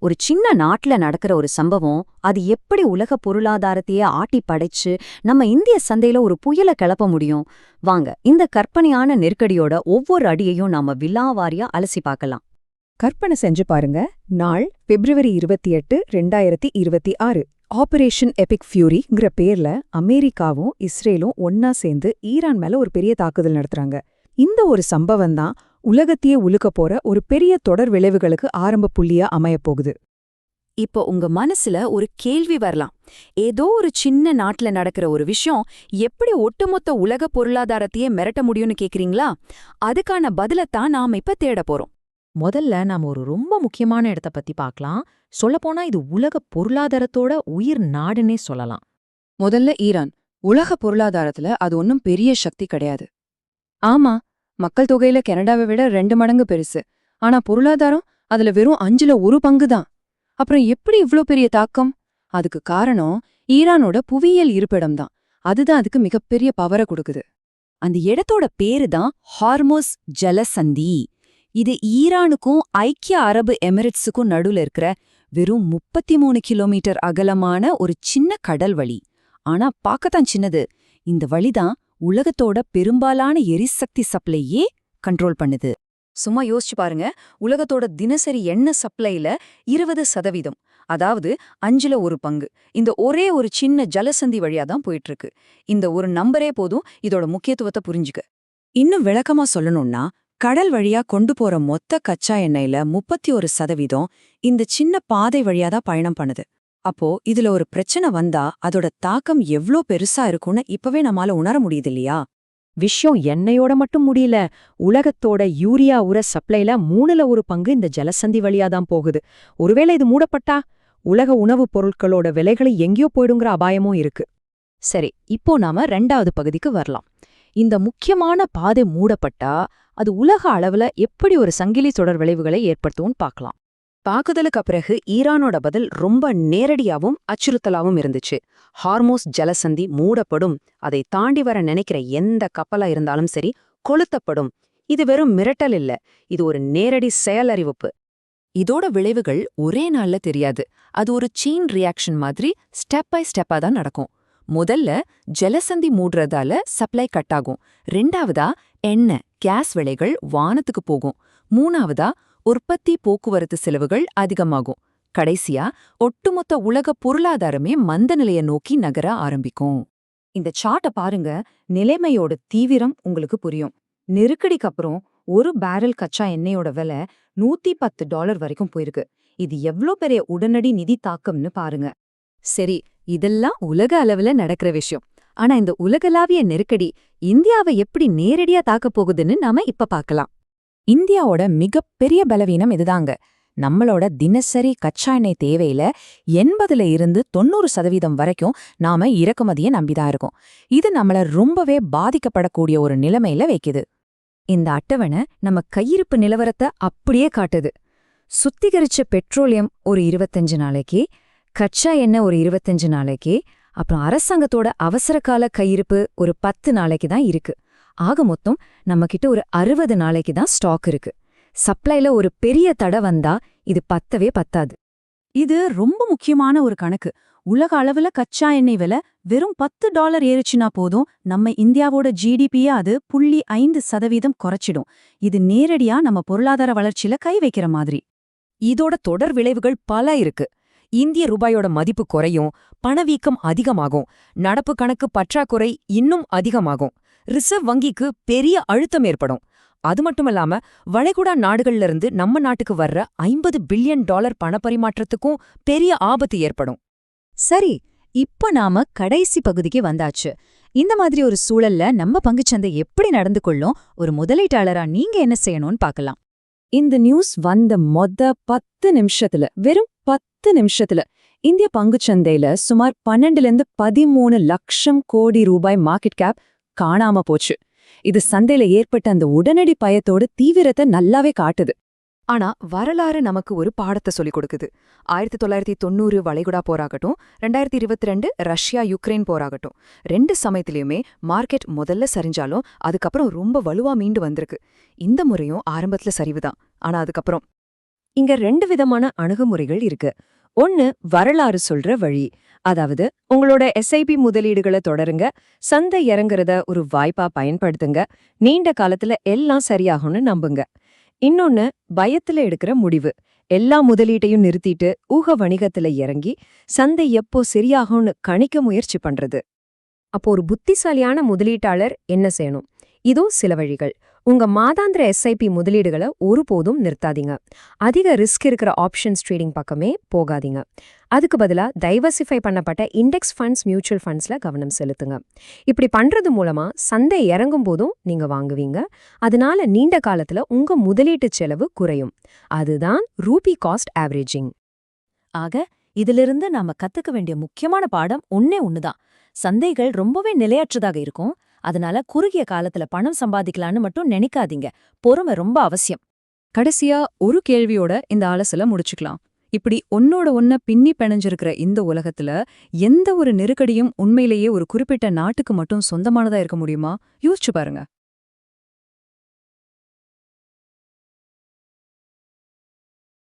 ஒரு சின்ன நாட்டுல நடக்கிற ஒரு சம்பவம் அது எப்படி உலக பொருளாதாரத்தையே ஆட்டி படைச்சு நம்ம இந்திய சந்தையில ஒரு புயல கிளப்ப முடியும்? வாங்க இந்த கற்பனையான நெருக்கடியோட ஒவ்வொரு அடியையும் நாம விலாவாரியா அலசி பார்க்கலாம். கற்பனை செஞ்சு பாருங்க. நாள் பிப்ரவரி 28, 2026. ஆபரேஷன் எபிக் ஃபியூரிங்கிற பேர்ல அமெரிக்காவும் இஸ்ரேலும் ஒன்னா சேர்ந்து ஈரான் மேல ஒரு பெரிய தாக்குதல் நடத்துறாங்க. இந்த ஒரு சம்பவம் தான் உலகத்தையே உலுக்க போற ஒரு பெரிய தொடர் விளைவுகளுக்கு ஆரம்ப புள்ளியா அமையப் போகுது. இப்போ உங்க மனசுல ஒரு கேள்வி வரலாம். ஏதோ ஒரு சின்ன நாட்டுல நடக்கிற ஒரு விஷயம் எப்படி ஒட்டுமொத்த உலக பொருளாதாரத்தையே மிரட்ட முடியும்னு கேக்குறீங்களா? அதுக்கான பதிலத்தான் நாம இப்ப தேட போறோம். முதல்ல நாம ஒரு ரொம்ப முக்கியமான இடத்த பத்தி பார்க்கலாம். சொல்லப்போனா இது உலக பொருளாதாரத்தோட உயிர் நாடுன்னே சொல்லலாம். முதல்ல ஈரான். உலக பொருளாதாரத்துல அது ஒன்னும் பெரிய சக்தி கிடையாது. ஆமா, மக்கள் தொகையில கனடாவை விட 2 மடங்கு பெருசு. ஆனா பொருளாதாரம் அதுல வெறும் 5ல் 1 பங்கு தான். அப்புறம் எப்படி இவ்ளோ பெரிய தாக்கம்? அதுக்கு காரணம் ஈரானோட புவியியல் இருப்பிடம் தான். அதுதான் அதுக்கு மிகப்பெரிய பவரை கொடுக்குது. அந்த இடத்தோட பேரு தான் ஹார்மோஸ் ஜலசந்தி. இது ஈரானுக்கும் ஐக்கிய அரபு எமிரேட்ஸுக்கும் நடுவுல இருக்கிற வெறும் 33 கிலோமீட்டர் அகலமான ஒரு சின்ன கடல் வழி. ஆனா பார்க்கத்தான் சின்னது. இந்த வழிதான் உலகத்தோட பெரும்பாலான எரிசக்தி சப்ளையே கண்ட்ரோல் பண்ணுது. சும்மா யோசிச்சு பாருங்க, உலகத்தோட தினசரி எண்ணெய் சப்ளைல 20%, அதாவது 5ல் 1 பங்கு இந்த ஒரே ஒரு சின்ன ஜலசந்தி வழியா தான் போயிட்டு இருக்கு. இந்த ஒரு நம்பரே போதும் இதோட முக்கியத்துவத்தை புரிஞ்சுக்க. இன்னும் விளக்கமா சொல்லணும்னா, கடல் வழியா கொண்டு போற மொத்த கச்சா எண்ணெயில 31% இந்த சின்ன பாதை வழியாதான் பயணம் பண்ணுது. அப்போ இதுல ஒரு பிரச்சனை வந்தா அதோட தாக்கம் எவ்ளோ பெருசா இருக்கும்னு இப்பவே நம்மால உணர முடியுது இல்லையா? விஷயம் எண்ணெயோட மட்டும் முடியல. உலகத்தோட யூரியா உர சப்ளைல 3ல் 1 பங்கு இந்த ஜலசந்தி வழியாதான் போகுது. ஒருவேளை இது மூடப்பட்டா உலக உணவுப் பொருட்களோட விலைகளை எங்கேயோ போயிடுங்கிற அபாயமும் இருக்கு. சரி, இப்போ நாம 2வது பகுதிக்கு வரலாம். இந்த முக்கியமான பாதை மூடப்பட்டா அது உலக அளவுல எப்படி ஒரு சங்கிலி தொடர் விளைவுகளை ஏற்படுத்தும்னு பார்க்கலாம். தாக்குதலுக்கு பிறகு ஈரானோட பதில் ரொம்ப நேரடியாவும் அச்சுறுத்தலாவும் இருந்துச்சு. ஹார்மோஸ் ஜலசந்தி மூடப்படும், அதை தாண்டி வர நினைக்கிற எந்த கப்பலா இருந்தாலும் சரி கொளுத்தப்படும். இது வெறும் மிரட்டல் இல்ல, இது ஒரு நேரடி செயலறிவிப்பு. இதோட விளைவுகள் ஒரே நாள்ல தெரியாது. அது ஒரு செயின் ரியாக்ஷன் மாதிரி ஸ்டெப் பை ஸ்டெப்பா தான் நடக்கும். முதல்ல ஜலசந்தி மூடுறதால சப்ளை கட் ஆகும். 2வதா எண்ணெய் கேஸ் விலைகள் வானத்துக்கு போகும். 3வதா உற்பத்தி போக்குவரத்து செலவுகள் அதிகமாகும். கடைசியா ஒட்டுமொத்த உலக பொருளாதாரமே மந்த நிலையை நோக்கி நகர ஆரம்பிக்கும். இந்த சார்ட்ட பாருங்க, நிலைமையோட தீவிரம் உங்களுக்கு புரியும். நெருக்கடிக்கு அப்புறம் ஒரு பேரல் கச்சா எண்ணெயோட விலை $110 வரைக்கும் போயிருக்கு. இது எவ்ளோ பெரிய உடனடி நிதி தாக்கம்னு பாருங்க. சரி, இதெல்லாம் உலக அளவுல நடக்கிற விஷயம். ஆனா இந்த உலகளாவிய நெருக்கடி இந்தியாவை எப்படி நேரடியா தாக்கப் போகுதுன்னு நாம இப்ப பார்க்கலாம். இந்தியாவோட மிகப்பெரிய பலவீனம் இதுதாங்க. நம்மளோட தினசரி கச்சா எண்ணெய் தேவையில 80ல் இருந்து 90% வரைக்கும் நாம இறக்குமதியை நம்பிதான் இருக்கோம். இது நம்மள ரொம்பவே பாதிக்கப்படக்கூடிய ஒரு நிலைமையில வைக்குது. இந்த அட்டவணை நம்ம கையிருப்பு நிலவரத்தை அப்படியே காட்டுது. சுத்திகரிச்ச பெட்ரோலியம் ஒரு 25 நாளைக்கு, கச்சா எண்ணெய் ஒரு 25 நாளைக்கு, அப்புறம் அரசாங்கத்தோட அவசரகால கையிருப்பு ஒரு 10 நாளைக்கு தான் இருக்கு. ஆக மொத்தம் நம்மகிட்ட ஒரு 60 நாளைக்கு தான் ஸ்டாக் இருக்கு. சப்ளைல ஒரு பெரிய தடை வந்தா இது பத்தவே பத்தாது. இது ரொம்ப முக்கியமான ஒரு கணக்கு. உலக அளவுல கச்சா எண்ணெய் விலை வெறும் $10 ஏறுச்சுனா போதும், நம்ம இந்தியாவோட ஜிடிபியை அது 0.5% குறைச்சிடும். இது நேரடியா நம்ம பொருளாதார வளர்ச்சியில கை வைக்கிற மாதிரி. இதோட தொடர் விளைவுகள் பல இருக்கு. இந்திய ரூபாயோட மதிப்பு குறையும், பணவீக்கம் அதிகமாகும், நடப்பு கணக்கு பற்றாக்குறை இன்னும் அதிகமாகும், ரிசர்வ் வங்கிக்கு பெரிய அழுத்தம் ஏற்படும். அது மட்டுமல்லாம வளைகுடா நாடுகள்ல இருந்து நம்ம நாட்டுக்கு வர்ற $50 பில்லியன் பணப்பரிமாற்றத்துக்கும் பெரிய ஆபத்து ஏற்படும். சரி, இப்ப நாம கடைசி பகுதிக்கு வந்தாச்சு. இந்த மாதிரி ஒரு சூழல்ல நம்ம பங்குச்சந்தை எப்படி நடந்து கொள்ளும், ஒரு முதலீட்டாளரா நீங்க என்ன செய்யணும்னு பார்க்கலாம். இந்த நியூஸ் வந்த 10 நிமிஷத்துல, வெறும் 10 நிமிஷத்துல இந்திய பங்குச்சந்தையில சுமார் 12லேருந்து 13 லட்சம் கோடி ரூபாய் மார்க்கெட் கேப் காணாம போச்சு. இது சந்தையில ஏற்பட்ட அந்த உடனடி பயத்தோட தீவிரத்தை நல்லாவே காட்டுது. ஆனா வரலாறு நமக்கு ஒரு பாடத்தை சொல்லிக் கொடுக்குது. 1990 வளைகுடா போராகட்டும், 2022 ரஷ்யா யுக்ரைன் போராகட்டும், 2 சமயத்திலயுமே மார்க்கெட் முதல்ல சரிஞ்சாலும் அதுக்கப்புறம் ரொம்ப வலுவா மீண்டு வந்திருக்கு. இந்த முறையும் ஆரம்பத்துல சரிவுதான், ஆனா அதுக்கப்புறம் இங்க 2 விதமான அணுகுமுறைகள் இருக்கு. ஒன்னு வரலாறு சொல்ற வழி. அதாவது உங்களோட எஸ்ஐபி முதலீடுகளை தொடருங்க, சந்தை இறங்குறத ஒரு வாய்ப்பா பயன்படுத்துங்க, நீண்ட காலத்துல எல்லாம் சரியாகும்னு நம்புங்க. இன்னொன்னு பயத்துல எடுக்கிற முடிவு. எல்லா முதலீட்டையும் நிறுத்திட்டு ஊக வணிகத்துல இறங்கி சந்தை எப்போ சரியாகும்னு கணிக்க முயற்சி பண்றது. அப்போ ஒரு புத்திசாலியான முதலீட்டாளர் என்ன செய்யணும்? இதோ சில வழிகள். உங்க மாதாந்திர எஸ்ஐபி முதலீடுகளை ஒருபோதும் நிறுத்தாதீங்க. அதிக ரிஸ்க் இருக்கிற ஆப்ஷன்ஸ் ட்ரேடிங் பக்கமே போகாதீங்க. அதுக்கு பதிலா டைவர்சிஃபை பண்ணப்பட்ட இண்டெக்ஸ் ஃபண்ட்ஸ், மியூச்சுவல் ஃபண்ட்ஸ்ல கவனம் செலுத்துங்க. இப்படி பண்றது மூலமா சந்தை இறங்கும் போதும் நீங்க வாங்குவீங்க. அதனால நீண்ட காலத்துல உங்க முதலீட்டு செலவு குறையும். அதுதான் ரூபி காஸ்ட் ஆவரேஜிங். ஆக இதிலிருந்து நாம கத்துக்க வேண்டிய முக்கியமான பாடம் ஒண்ணுதான். சந்தைகள் ரொம்பவே நிலையற்றதாக இருக்கும். அதனால குறுகிய காலத்துல பணம் சம்பாதிக்கலான்னு மட்டும் நினைக்காதீங்க. பொறுமை ரொம்ப அவசியம். கடைசியா ஒரு கேள்வியோட இந்த ஆலோசனை முடிச்சுக்கலாம். இப்படி ஒன்னோட ஒன்ன பின்னி பிணைஞ்சிருக்கிற இந்த உலகத்துல எந்த ஒரு நெருக்கடியும் உண்மையிலேயே ஒரு குறிப்பிட்ட நாட்டுக்கு மட்டும் சொந்தமானதா இருக்க முடியுமா? யோசிச்சு பாருங்க.